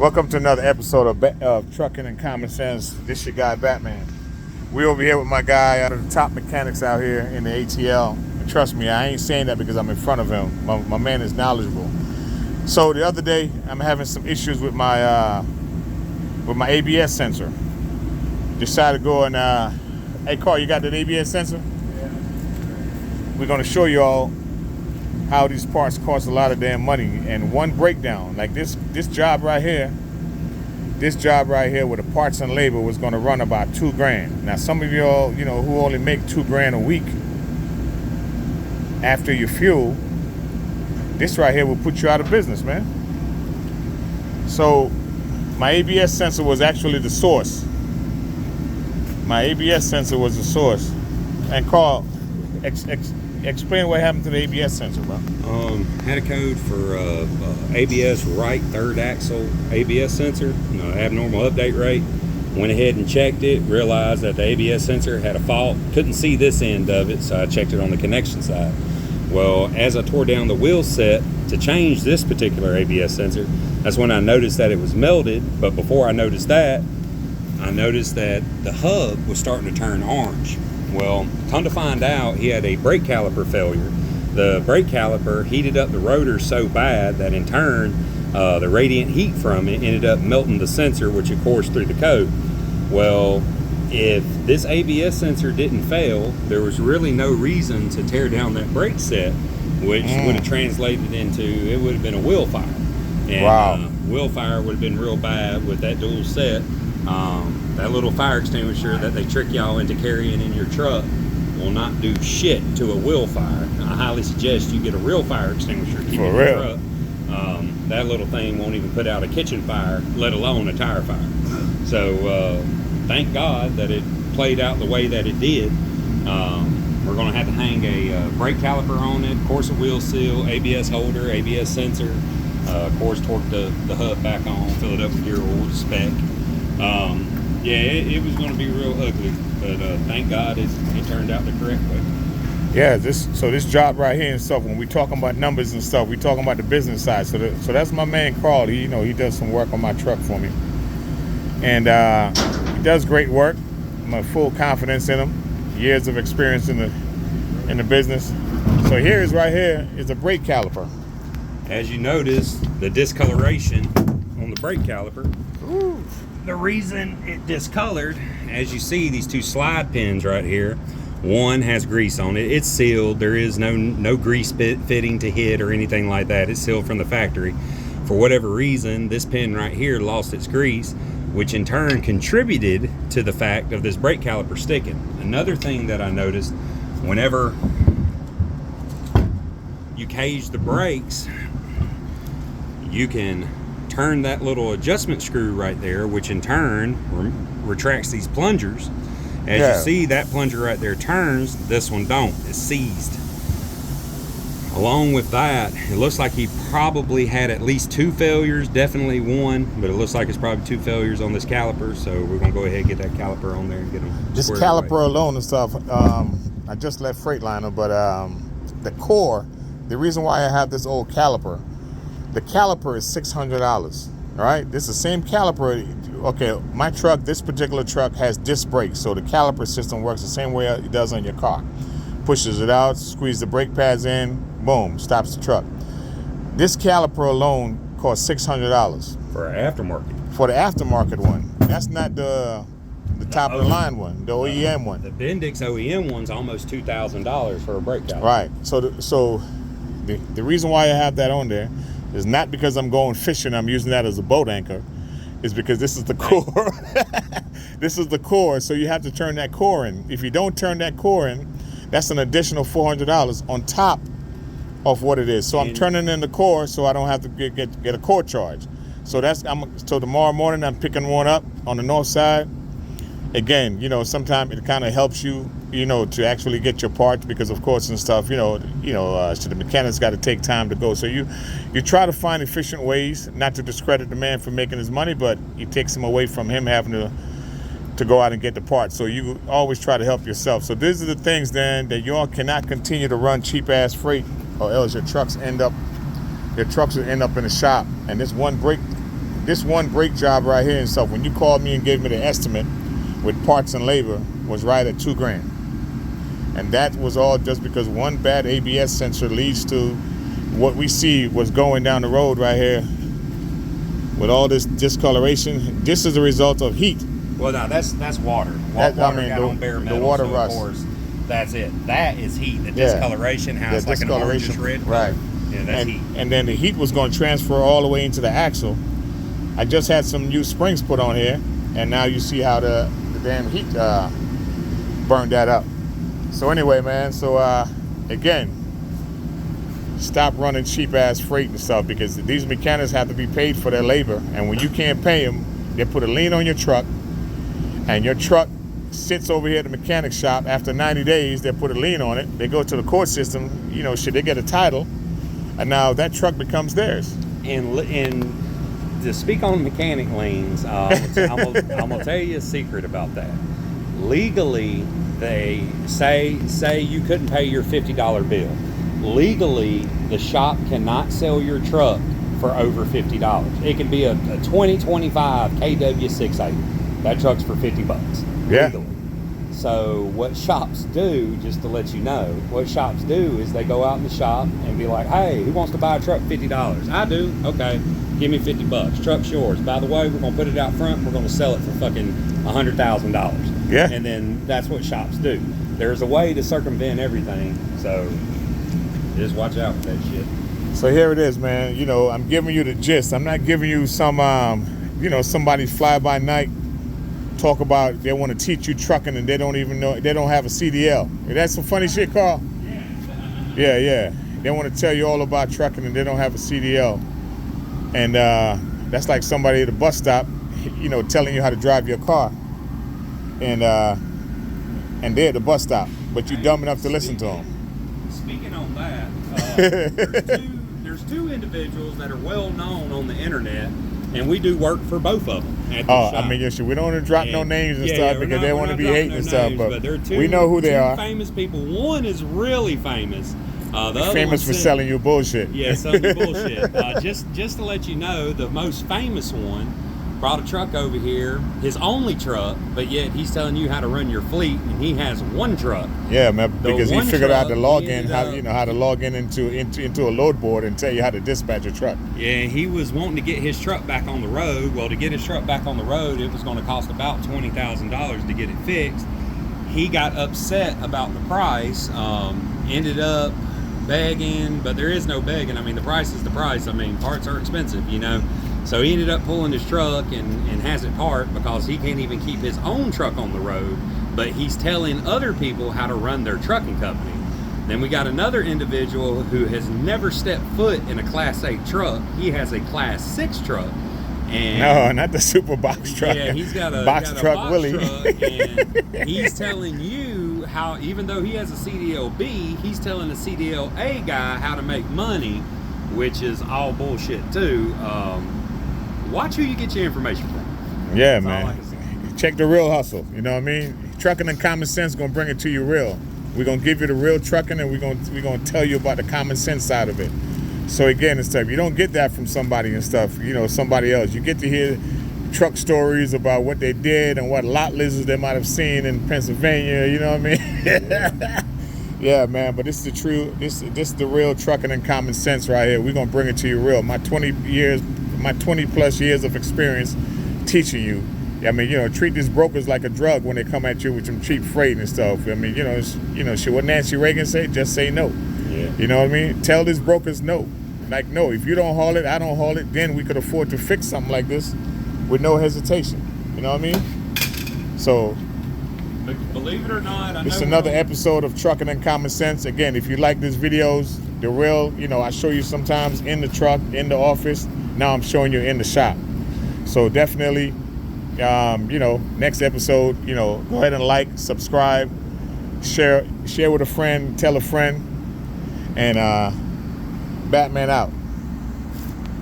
Welcome to another episode of Trucking and Common Sense. This your guy, Batman. We over here with my guy, out of the top mechanics out here in the ATL. And trust me, I ain't saying that because I'm in front of him. My man is knowledgeable. So the other day, I'm having some issues with my ABS sensor. Decided to go and, hey Carl, you got that ABS sensor? Yeah. We're gonna show you all how these parts cost a lot of damn money. And one breakdown, like this job right here with the parts and labor was gonna run about $2,000. Now some of y'all, who only make $2,000 a week after your fuel, this right here will put you out of business, man. So my ABS sensor was actually the source. And Carl, explain what happened to the ABS sensor, bro. Had a code for ABS right third axle ABS sensor, abnormal update rate. Went ahead and checked it, realized that the ABS sensor had a fault. Couldn't see this end of it, so I checked it on the connection side. Well, as I tore down the wheel set to change this particular ABS sensor, that's when I noticed that it was melted. But before I noticed that, I noticed that the hub was starting to turn orange. Well, come to find out, he had a brake caliper failure. The brake caliper heated up the rotor so bad that in turn, the radiant heat from it ended up melting the sensor, which of course through the coat. Well, if this ABS sensor didn't fail, there was really no reason to tear down that brake set, which would have translated into, it would have been a wheel fire. And Wow. Wheel fire would have been real bad with that dual set. That little fire extinguisher that they trick y'all into carrying in your truck will not do shit to a wheel fire. I highly suggest you get a real fire extinguisher to keep For in your real? truck. That little thing won't even put out a kitchen fire, let alone a tire fire. So thank God that it played out the way that it did. We're going to have to hang a brake caliper on it, of course a wheel seal, ABS holder, ABS sensor, of course torque the hub back on, fill it up with your oil to spec. It was going to be real ugly, but thank God it turned out the correct way. Yeah, this job right here and stuff, when we talking about numbers and stuff, we talking about the business side. So that's my man Carl. He does some work on my truck for me. And he does great work. I'm have full confidence in him. Years of experience in the business. So right here is a brake caliper. As you notice, the discoloration on the brake caliper. Ooh. The reason it discolored, as you see these two slide pins right here, one has grease on it. It's sealed. There is no grease fitting to hit or anything like that. It's sealed from the factory. For whatever reason, this pin right here lost its grease, which in turn contributed to the fact of this brake caliper sticking. Another thing that I noticed, whenever you cage the brakes, you can turn that little adjustment screw right there, which in turn retracts these plungers. As you see, that plunger right there turns, this one don't. It's seized. Along with that, it looks like he probably had at least two failures, definitely one, but it looks like it's probably two failures on this caliper, so we're going to go ahead and get that caliper on there and get them This squared caliper away. alone and stuff, I just left Freightliner, but the core, the reason why I have this old caliper, the caliper is $600, all right? This is the same caliper. Okay, my truck, this particular truck has disc brakes, so the caliper system works the same way it does on your car. Pushes it out, squeeze the brake pads in, boom, stops the truck. This caliper alone costs $600. For our aftermarket. For the aftermarket one. That's not the top of the line one, the OEM one. The Bendix OEM one's almost $2,000 for a brake caliper. Right. So the reason why I have that on there is not because I'm going fishing, I'm using that as a boat anchor. Is because this is the core. This is the core, so you have to turn that core in. If you don't turn that core in, that's an additional $400 on top of what it is. So I'm turning in the core so I don't have to get a core charge. So so tomorrow morning I'm picking one up on the north side. Again, sometimes it kind of helps you, to actually get your parts because of course and stuff, so the mechanics got to take time to go. So you try to find efficient ways, not to discredit the man for making his money, but it takes him away from him having to go out and get the parts. So you always try to help yourself. So these are the things then that y'all cannot continue to run cheap ass freight, or else your trucks will end up in a shop. And this one brake this one brake job right here and stuff, when you called me and gave me the estimate with parts and labor, was right at $2,000. And that was all just because one bad ABS sensor leads to what we see was going down the road right here with all this discoloration. This is the result of heat. Well, no, that's water. That- Water I mean, got on bare metal, the water so rust. Of course, that's it. That is heat. The Yeah. discoloration has The like an orangish discoloration, red right. color. Yeah, that's heat. And then the heat was going to transfer all the way into the axle. I just had some new springs put on here, and now you see how the damn heat burned that up. So anyway, man, so again, stop running cheap ass freight and stuff, because these mechanics have to be paid for their labor, and when you can't pay them, they put a lien on your truck, and your truck sits over here at the mechanic shop. After 90 days, they put a lien on it. They go to the court system, they get a title, and now that truck becomes theirs. And to speak on mechanic liens, I'm gonna tell you a secret about that. Legally, they say you couldn't pay your $50 bill. Legally, the shop cannot sell your truck for over $50. It can be a 2025 KW680. That truck's for $50. Yeah. Legally. So what shops do, just to let you know, what shops do is they go out in the shop and be like, hey, who wants to buy a truck $50? I do. Okay, give me $50. Truck's yours. By the way, we're going to put it out front and we're going to sell it for fucking $100,000. Yeah. And then that's what shops do. There's a way to circumvent everything, so just watch out for that shit. So here it is, man. I'm giving you the gist. I'm not giving you some, somebody fly by night talk about they want to teach you trucking and they don't even know, they don't have a CDL. That's some funny shit, Carl. Yeah. They want to tell you all about trucking and they don't have a CDL. And that's like somebody at a bus stop, telling you how to drive your car. And they're at the bus stop, but you're dumb enough to listen to them. Speaking on that, there's two individuals that are well known on the internet, and we do work for both of them at the shop. I mean, we don't want to drop no names and stuff because they want to be hating and stuff, but there are we know who they two are. famous people. One is really famous. The other Famous for selling you bullshit. Yeah, selling you bullshit. Just to let you know, the most famous one brought a truck over here, his only truck, but yet he's telling you how to run your fleet, and he has one truck. Yeah, man, because he figured out the truck, login, how to log in into a load board and tell you how to dispatch a truck. Yeah, he was wanting to get his truck back on the road. Well, to get his truck back on the road, it was going to cost about $20,000 to get it fixed. He got upset about the price, ended up begging, but there is no begging. I mean, the price is the price. I mean, parts are expensive, So he ended up pulling his truck and has it parked because he can't even keep his own truck on the road, but he's telling other people how to run their trucking company. Then we got another individual who has never stepped foot in a Class 8 truck. He has a Class 6 truck. And No, not the super box truck. yeah, he's got a box truck box Willie. truck, and he's telling you how, even though he has a CDL-B, he's telling a CDL-A guy how to make money, which is all bullshit too. Watch who you get your information from. Yeah, That's all I man. can say. Check the real hustle. You know what I mean? Trucking and common sense gonna bring it to you real. We're gonna give you the real trucking, and we're gonna tell you about the common sense side of it. So again, and stuff, you don't get that from somebody and stuff. Somebody else. You get to hear truck stories about what they did and what lot lizards they might have seen in Pennsylvania. You know what I mean? Yeah, man. But this is the true. This is the real trucking and common sense right here. We're gonna bring it to you real. My 20 plus years of experience teaching you. I mean, treat these brokers like a drug when they come at you with some cheap freight and stuff. I mean, shit, what Nancy Reagan say? Just say no. Yeah. You know what I mean? Tell these brokers no. Like, no, if you don't haul it, I don't haul it, then we could afford to fix something like this with no hesitation. You know what I mean? So, But believe it or not, it's another episode of Trucking and Common Sense. Again, if you like these videos, the real, I show you sometimes in the truck, in the office. Now I'm showing you in the shop. So definitely, next episode, go ahead and like, subscribe, share with a friend, tell a friend, and Batman out.